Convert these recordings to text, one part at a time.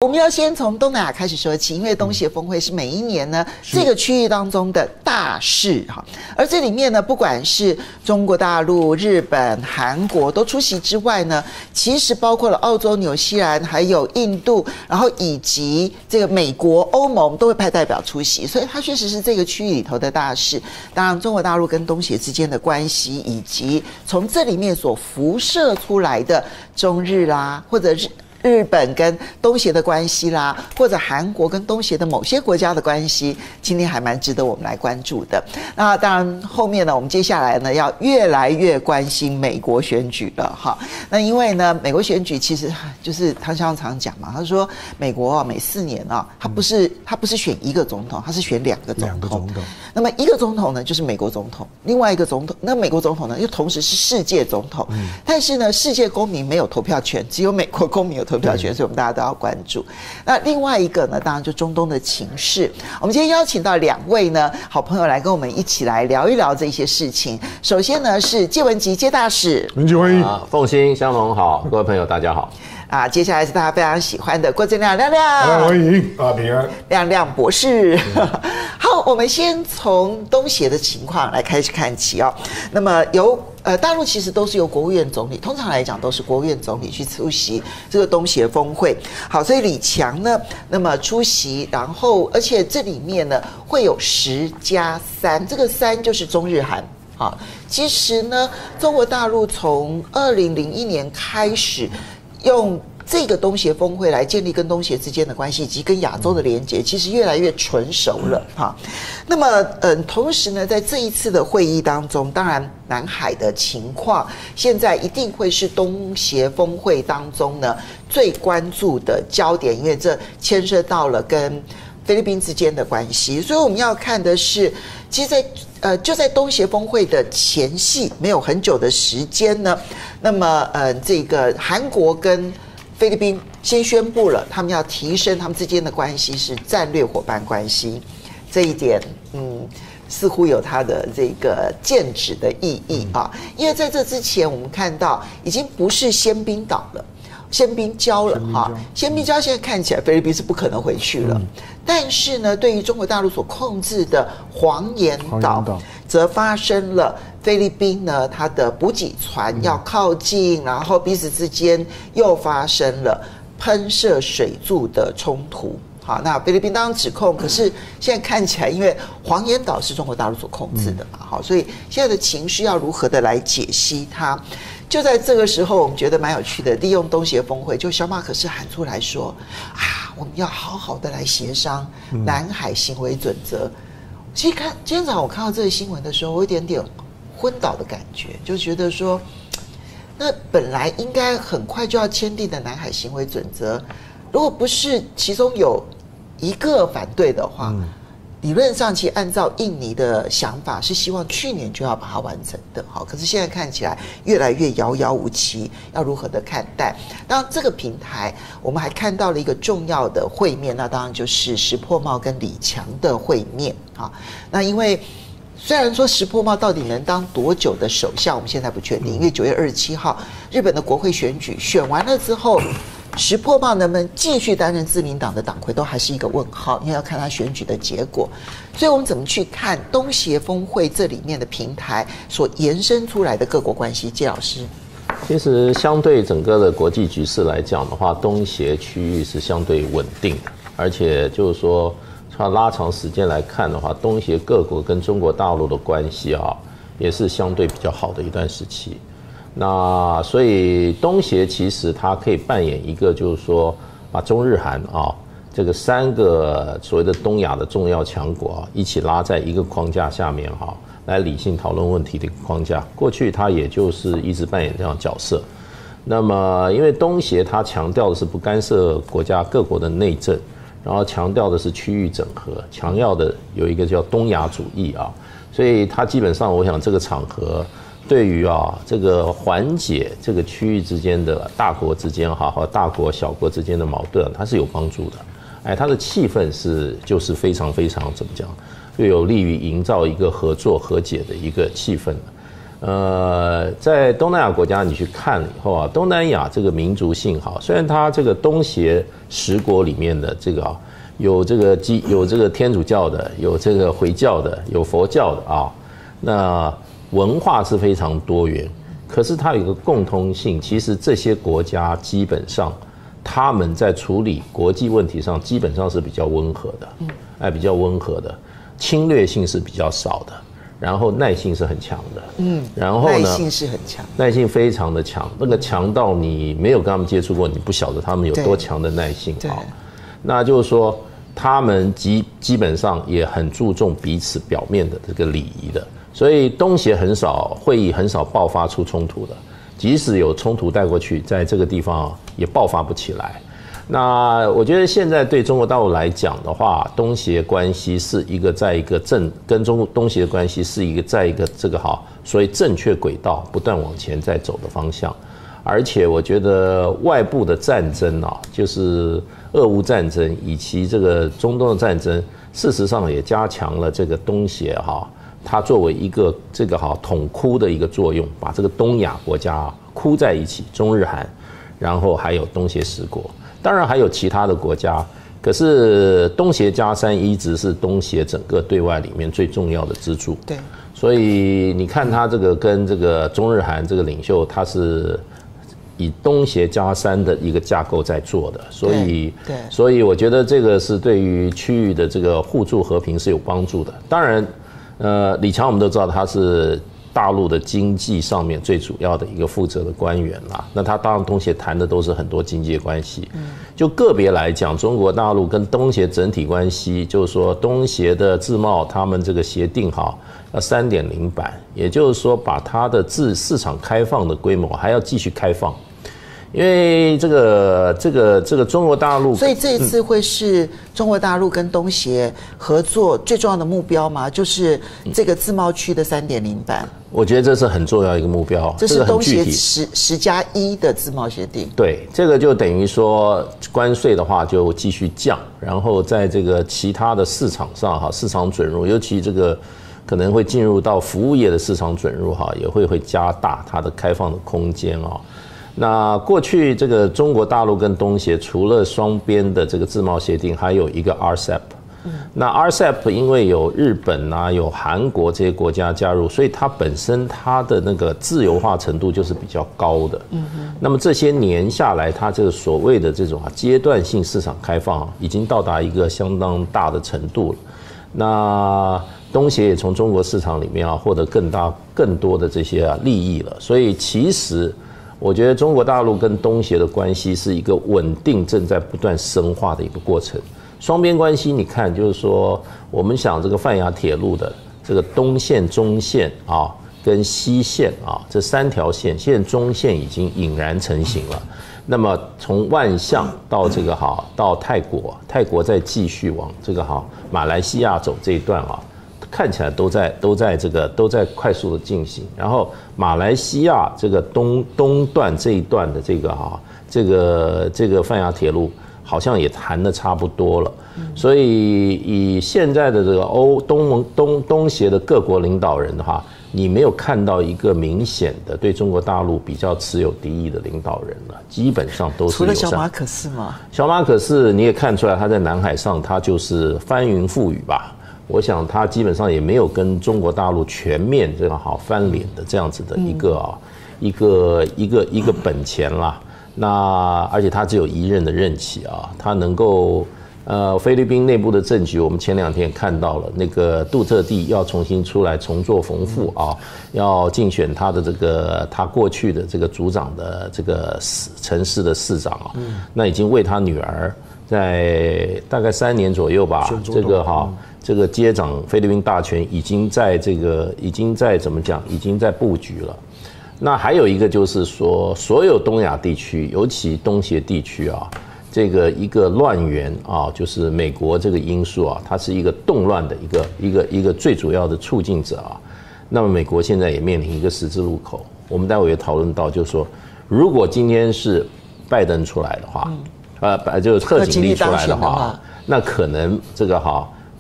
我们要先从东南亚开始说起，因为东协峰会是每一年呢这个区域当中的大事哈。而这里面呢，不管是中国大陆、日本、韩国都出席之外呢，其实包括了澳洲、纽西兰，还有印度，然后以及这个美国、欧盟都会派代表出席，所以它确实是这个区域里头的大事。当然，中国大陆跟东协之间的关系，以及从这里面所辐射出来的中日啦，或者日本跟东协的关系啦，或者韩国跟东协的某些国家的关系，今天还蛮值得我们来关注的。那当然，后面呢，我们接下来呢要越来越关心美国选举了哈。那因为呢，美国选举其实就是汤先生常讲嘛，他说美国每4年啊，他不是选一个总统，他是选2个总统。那么一个总统呢就是美国总统，另外一个总统，那美国总统呢又同时是世界总统。但是呢，世界公民没有投票权，只有美国公民有投票权，所以我们大家都要关注。那另外一个呢，当然就中东的情势。我们今天邀请到2位呢好朋友来跟我们一起来聊一聊这些事情。首先呢是介文吉介大使，文吉欢迎。凤馨、香农好，各位朋友大家好。接下来是大家非常喜欢的郭正亮亮亮，欢迎平安亮亮博士。好，我们先从东协的情况来开始看起哦。那么大陆其实都是由国务院总理，通常来讲都是国务院总理去出席这个东协峰会。好，所以李强呢，那么出席，然后而且这里面呢会有10+3，这个3就是中日韩。好，其实呢，中国大陆从2001年开始用这个东协峰会来建立跟东协之间的关系，以及跟亚洲的连结，其实越来越纯熟了哈。那么同时呢，在这一次的会议当中，当然南海的情况现在一定会是东协峰会当中呢最关注的焦点，因为这牵涉到了跟菲律宾之间的关系，所以我们要看的是，其实就在东协峰会的前夕，没有很久的时间呢，那么这个韩国跟菲律宾先宣布了，他们要提升他们之间的关系是战略伙伴关系，这一点似乎有它的这个剑指的意义啊，因为在这之前我们看到已经不是鲜兵岛了。鲜兵礁了哈，鲜兵礁现在看起来菲律宾是不可能回去了，但是呢，对于中国大陆所控制的黄岩岛，则发生了菲律宾呢它的补给船要靠近，然后彼此之间又发生了喷射水柱的冲突。好，那菲律宾当然指控，可是现在看起来，因为黄岩岛是中国大陆所控制的嘛，好，所以现在的情绪要如何的来解析它？就在这个时候，我们觉得蛮有趣的，利用东协峰会，就小马可是喊出来说我们要好好的来协商南海行为准则。其实今天早上我看到这个新闻的时候，我有点点昏倒的感觉，就觉得说，那本来应该很快就要签订的南海行为准则，如果不是其中有一个反对的话，理论上其实按照印尼的想法是希望去年就要把它完成的，好，可是现在看起来越来越遥遥无期，要如何的看待？当然这个平台我们还看到了一个重要的会面，那当然就是石破茂跟李强的会面啊。那因为虽然说石破茂到底能当多久的首相，我们现在不确定，因为9月27号日本的国会选举选完了之后，石破茂能不能继续担任自民党的党魁，都还是一个问号，因为要看他选举的结果。所以我们怎么去看东协峰会这里面的平台所延伸出来的各国关系？介老师，其实相对整个的国际局势来讲的话，东协区域是相对稳定的，而且就是说，它拉长时间来看的话，东协各国跟中国大陆的关系也是相对比较好的一段时期。那所以东协其实它可以扮演一个，就是说把中日韩这个3个所谓的东亚的重要强国一起拉在一个框架下面来理性讨论问题的一个框架。过去它也就是一直扮演这样的角色。那么因为东协它强调的是不干涉国家各国的内政，然后强调的是区域整合，强调的有一个叫东亚主义所以它基本上我想这个场合对于这个缓解这个区域之间的大国之间和大国小国之间的矛盾，它是有帮助的。它的气氛就是非常非常怎么讲，就有利于营造一个合作和解的一个气氛。在东南亚国家你去看了以后啊，东南亚这个民族性哈，虽然它这个东协10国里面的这个啊，有这个天主教的，有这个回教的，有佛教的啊，那文化是非常多元。可是它有一个共通性，其实这些国家基本上他们在处理国际问题上基本上是比较温和的，比较温和的，侵略性是比较少的。然后耐性是很强的，然后呢，耐性是很强，耐性非常的强，那个强到你没有跟他们接触过，你不晓得他们有多强的耐性啊。那就是说，他们基本上也很注重彼此表面的这个礼仪的，所以东协会议很少爆发出冲突的，即使有冲突带过去，在这个地方也爆发不起来。那我觉得现在对中国大陆来讲的话，东协关系是一个在一个跟东协关系是一个在一个这个所谓正确轨道不断往前在走的方向，而且我觉得外部的战争啊，就是俄乌战争以及这个中东的战争，事实上也加强了这个东协它作为一个这个统箍的一个作用，把这个东亚国家箍在一起，中日韩，然后还有东协10国。当然还有其他的国家，可是东协+3一直是东协整个对外里面最重要的支柱。对，所以你看他这个跟这个中日韩这个领袖，他是以东协+3的一个架构在做的，所以我觉得这个是对于区域的这个互助和平是有帮助的。当然，李强我们都知道他是大陆的经济上面最主要的一个负责的官员啦，那他当然东协谈的都是很多经济关系。就个别来讲，中国大陆跟东协整体关系，就是说东协的自贸他们这个协定要3.0版，也就是说把它的市场开放的规模还要继续开放。因为这个中国大陆，所以这一次会是中国大陆跟东协合作最重要的目标吗？就是这个自贸区的3.0版。我觉得这是很重要一个目标，这是东协10+1的自贸协定。对，这个就等于说关税的话就继续降，然后在这个其他的市场上市场准入，尤其这个可能会进入到服务业的市场准入也会加大它的开放的空间啊。那过去这个中国大陆跟东协除了双边的这个自贸协定，还有一个 RCEP。那 RCEP 因为有日本有韩国这些国家加入，所以它本身它的那个自由化程度就是比较高的。那么这些年下来，它这个所谓的这种阶段性市场开放已经到达一个相当大的程度了。那东协也从中国市场里面获得更多的这些利益了。所以其实我觉得中国大陆跟东协的关系是一个稳定、正在不断深化的一个过程。双边关系，你看，就是说，我们想这个泛亚铁路的这个东线、中线跟西线这3条线，现在中线已经俨然成型了。那么从万象到这个到泰国再继续往这个马来西亚走这一段看起来都在快速的进行。然后马来西亚这个东段这一段的这个泛亚铁路好像也谈得差不多了。所以以现在的这个东协的各国领导人的话，你没有看到一个明显的对中国大陆比较持有敌意的领导人了，基本上都是除了小马可仕吗？小马可仕你也看出来，他在南海上他就是翻云覆雨吧。我想他基本上也没有跟中国大陆全面这个翻脸的这样子的一个本钱啦。那而且他只有1任的任期他能够菲律宾内部的政局，我们前2天也看到了，那个杜特地要重新出来重做缝复要竞选他的他过去的这个族长的这个城市的市长那已经为他女儿在大概3年左右吧，这个接掌菲律宾大权，已经在怎么讲，已经在布局了。那还有一个就是说，所有东亚地区，尤其东协地区这个一个乱源就是美国这个因素它是一个动乱的一个最主要的促进者那么美国现在也面临一个十字路口，我们待会也讨论到，就是说，如果今天是拜登出来的话，就是贺锦丽出来的话，那可能这个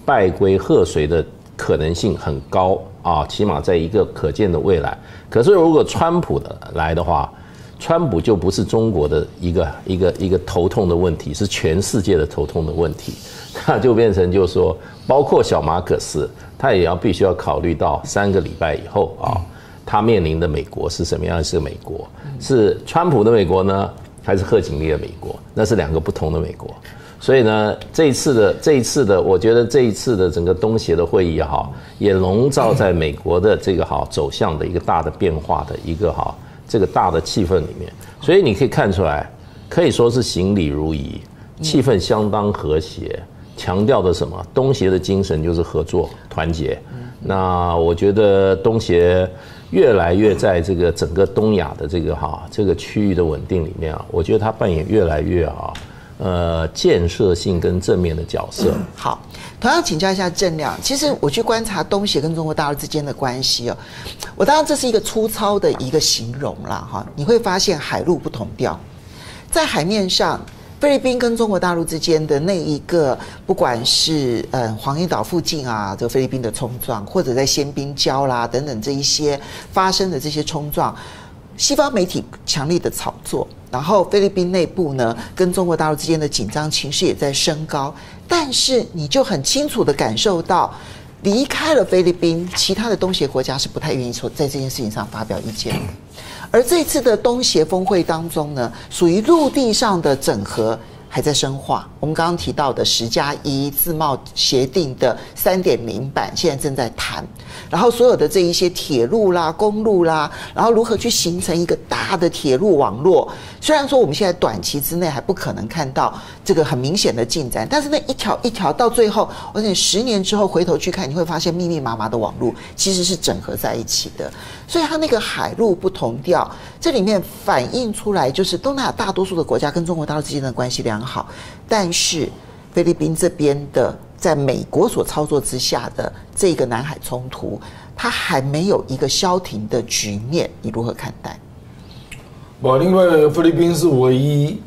败归贺谁的可能性很高啊，起码在一个可见的未来。可是如果川普来的话，川普就不是中国的一个头痛的问题，是全世界的头痛的问题。那就变成就是说，包括小马可斯，他也必须要考虑到3个礼拜以后啊，他面临的美国是什么样的美国？是川普的美国呢，还是贺锦丽的美国？那是2个不同的美国。所以呢，这一次的，我觉得这一次的整个东协的会议也笼罩在美国的这个走向的一个大的变化的一个这个大的气氛里面。所以你可以看出来，可以说是行礼如仪，气氛相当和谐，强调的什么？东协的精神就是合作团结。那我觉得东协越来越在这个整个东亚的这个区域的稳定里面我觉得它扮演越来越建设性跟正面的角色。好，同样请教一下郑亮，其实我去观察东协跟中国大陆之间的关系我当然这是一个粗糙的一个形容啦你会发现海陆不同调，在海面上，菲律宾跟中国大陆之间的那一个，不管是黄岩岛附近这个菲律宾的冲撞，或者在仙宾礁啦等等这一些发生的这些冲撞，西方媒体强力的炒作，然后菲律宾内部呢跟中国大陆之间的紧张情势也在升高，但是你就很清楚的感受到，离开了菲律宾，其他的东协国家是不太愿意说在这件事情上发表意见的。而这次的东协峰会当中呢，属于陆地上的整合还在深化。我们刚刚提到的10+1自贸协定的3.0版现在正在谈，然后所有的这一些铁路啦、公路啦，然后如何去形成一个大的铁路网络。虽然说我们现在短期之内还不可能看到这个很明显的进展，但是那一条一条到最后，而且10年之后回头去看，你会发现密密麻麻的网络其实是整合在一起的。所以它那个海陆不同调，这里面反映出来就是东南亚大多数的国家跟中国大陆之间的关系良好，但是菲律宾这边的在美国所操作之下的这个南海冲突，它还没有一个消停的局面，你如何看待？因为菲律宾是唯一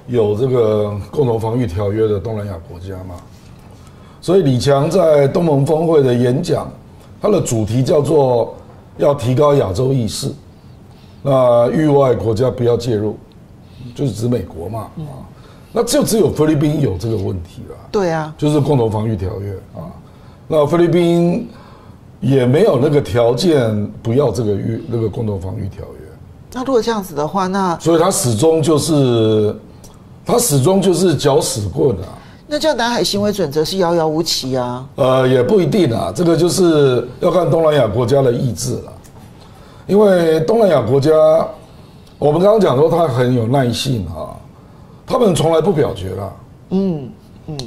有这个共同防御条约的东南亚国家嘛，所以李强在东盟峰会的演讲，他的主题叫做要提高亚洲意识，那域外国家不要介入，就是指美国嘛那就只有菲律宾有这个问题了。对啊，就是共同防御条约那菲律宾也没有那个条件不要这个共同防御条约。那如果这样子的话，那所以他始终就是搅屎棍那这样南海行为准则是遥遥无期啊。也不一定这个就是要看东南亚国家的意志了。因为东南亚国家，我们刚刚讲说他很有耐性他们从来不表决了，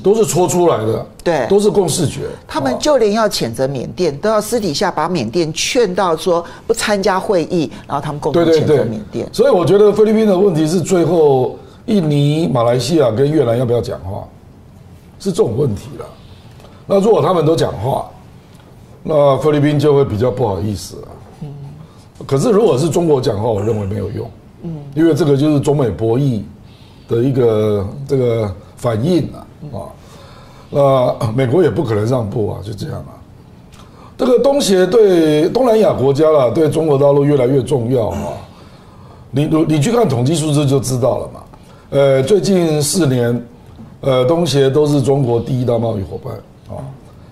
都是戳出来的，对，都是共识决。他们就连要谴责缅甸，都要私底下把缅甸劝到说不参加会议，然后他们共同谴责缅甸。所以我觉得菲律宾的问题是最后印尼、马来西亚跟越南要不要讲话，是这种问题了。那如果他们都讲话，那菲律宾就会比较不好意思了。可是如果是中国讲话，我认为没有用，因为这个就是中美博弈的一个这个反应那美国也不可能让步就这样这个东协对东南亚国家对中国大陆越来越重要你去看统计数字就知道了嘛。最近4年，东协都是中国第1大贸易伙伴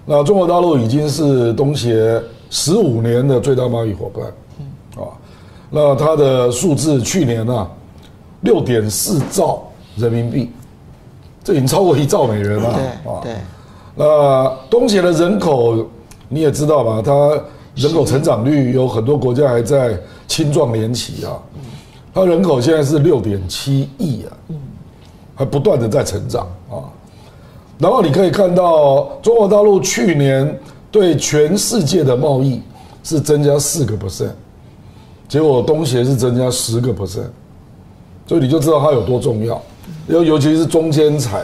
那中国大陆已经是东协15年的最大贸易伙伴那它的数字去年6.4兆人民币，这已经超过1兆美元了对那东协的人口你也知道吧，它人口成长率有很多国家还在青壮年期它人口现在是6.7亿还不断的在成长然后你可以看到中国大陆去年对全世界的贸易是增加4%，结果东协是增加10%，所以你就知道它有多重要。尤其是中间材，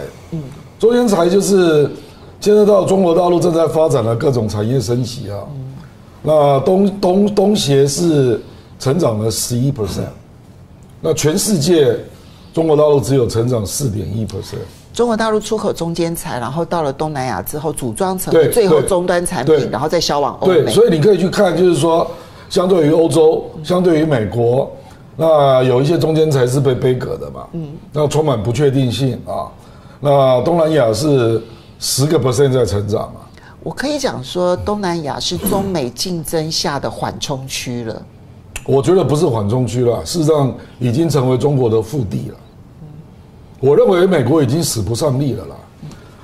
中间材就是牵涉到中国大陆正在发展的各种产业升级那东协是成长了11%，那全世界中国大陆只有成长4.1%。中国大陆出口中间材，然后到了东南亚之后组装成对最后终端产品，然后再销往欧美。对，所以你可以去看，就是说，相对于欧洲，相对于美国，那有一些中间材是被杯葛的嘛，那充满不确定性啊。那东南亚是10% 在成长嘛。我可以讲说，东南亚是中美竞争下的缓冲区了。我觉得不是缓冲区了，事实上已经成为中国的腹地了。我认为美国已经使不上力了啦。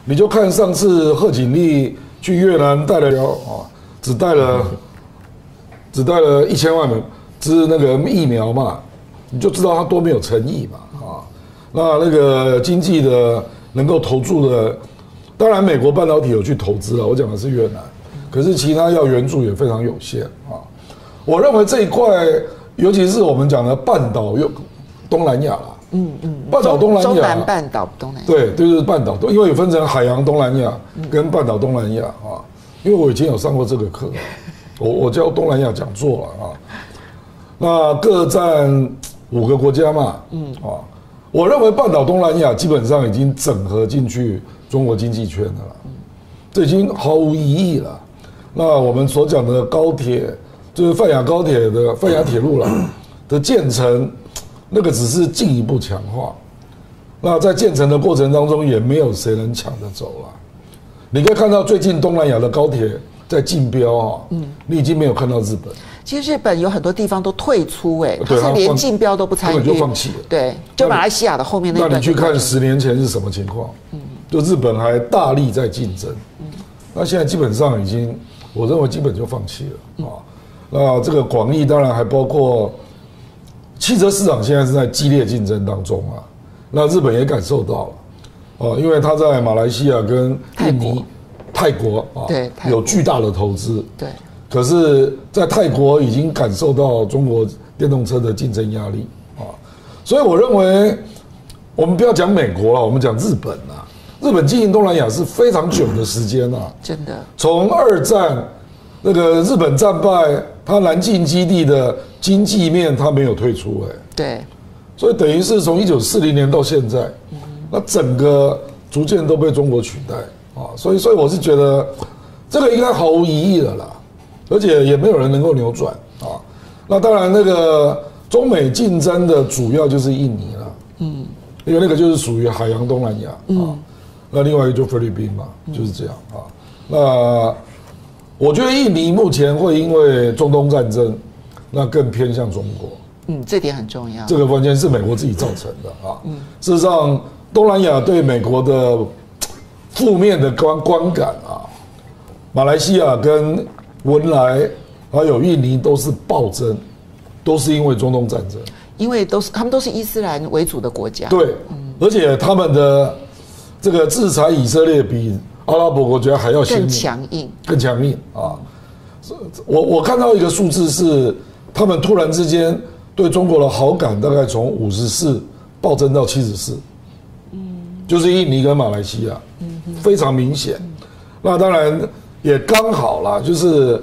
你就看上次贺锦丽去越南带了只带了1000万支那个疫苗嘛，你就知道他多没有诚意嘛那个经济的能够投注的，当然美国半导体有去投资了，我讲的是越南，可是其他要援助也非常有限我认为这一块，尤其是我们讲的半岛东南亚啦。半岛东南亚，中南半岛东南亚，对，就是半岛，因为有分成海洋东南亚跟半岛东南亚因为我以前有上过这个课，我教东南亚讲座了那各占5个国家嘛，我认为半岛东南亚基本上已经整合进去中国经济圈的了，这已经毫无疑义了。那我们所讲的高铁，就是泛亚高铁的泛亚铁路了的建成。那个只是进一步强化，那在建成的过程当中，也没有谁能抢得走了。你可以看到最近东南亚的高铁在竞标你已经没有看到日本。其实日本有很多地方都退出，它是连竞标都不参与，根本就放弃了。对，就马来西亚的后面那段。那你去看10年前是什么情况？就日本还大力在竞争，那现在基本上已经，我认为基本就放弃了那这个广义当然还包括。汽车市场现在是在激烈竞争当中那日本也感受到了因为他在马来西亚跟印尼、泰国对有巨大的投资，对，可是，在泰国已经感受到中国电动车的竞争压力所以我认为，我们不要讲美国了，我们讲日本日本经营东南亚是非常久的时间真的，从2战那个日本战败。他南进基地的经济面他没有退出对，所以等于是从1940年到现在，那整个逐渐都被中国取代所以我是觉得这个应该毫无疑义了啦，而且也没有人能够扭转那当然那个中美竞争的主要就是印尼了，因为那个就是属于海洋东南亚那另外一个就菲律宾嘛，就是这样那。我觉得印尼目前会因为中东战争，那更偏向中国。这点很重要。这个完全是美国自己造成的事实上，东南亚对美国的负面的观感马来西亚跟文莱还有印尼都是暴增，都是因为中东战争。因为他们都是伊斯兰为主的国家。对，而且他们的这个制裁以色列比。阿拉伯国家还要更强硬，更强硬我看到一个数字是，他们突然之间对中国的好感大概从54暴增到74，就是印尼跟马来西亚，非常明显。那当然也刚好啦，就是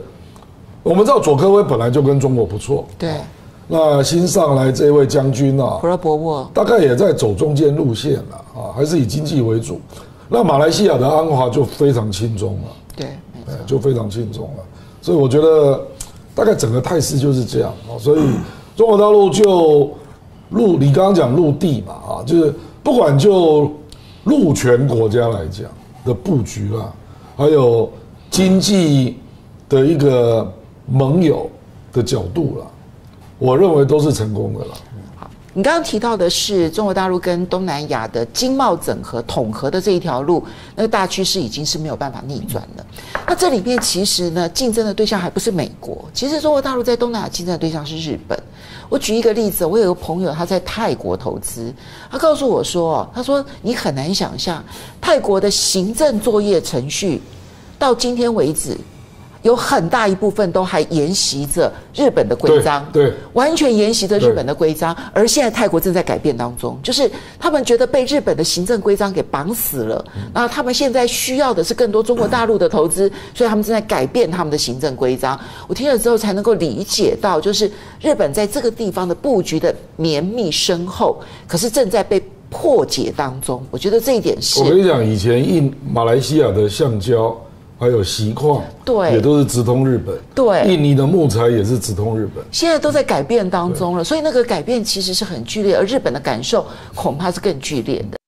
我们知道佐科威本来就跟中国不错，对。那新上来这位将军普勒博沃大概也在走中间路线了还是以经济为主。那马来西亚的安华就非常轻松了，对，就非常轻松了。所以我觉得大概整个态势就是这样所以中国大陆就你刚刚讲陆地嘛就是不管就陆权国家来讲的布局啦，还有经济的一个盟友的角度啦，我认为都是成功的啦。你刚刚提到的是中国大陆跟东南亚的经贸整合统合的这一条路，那个大趋势已经是没有办法逆转了。那这里面其实呢，竞争的对象还不是美国，其实中国大陆在东南亚竞争的对象是日本。我举一个例子，我有个朋友他在泰国投资，他告诉我说，他说你很难想象泰国的行政作业程序到今天为止。有很大一部分都还沿袭着日本的规章，对，完全沿袭着日本的规章。而现在泰国正在改变当中，就是他们觉得被日本的行政规章给绑死了，然后他们现在需要的是更多中国大陆的投资，所以他们正在改变他们的行政规章。我听了之后才能够理解到，就是日本在这个地方的布局的绵密深厚，可是正在被破解当中。我觉得这一点是，我跟你讲，以前马来西亚的橡胶还有锡矿，对，也都是直通日本。对，印尼的木材也是直通日本。现在都在改变当中了，所以那个改变其实是很剧烈，而日本的感受恐怕是更剧烈的。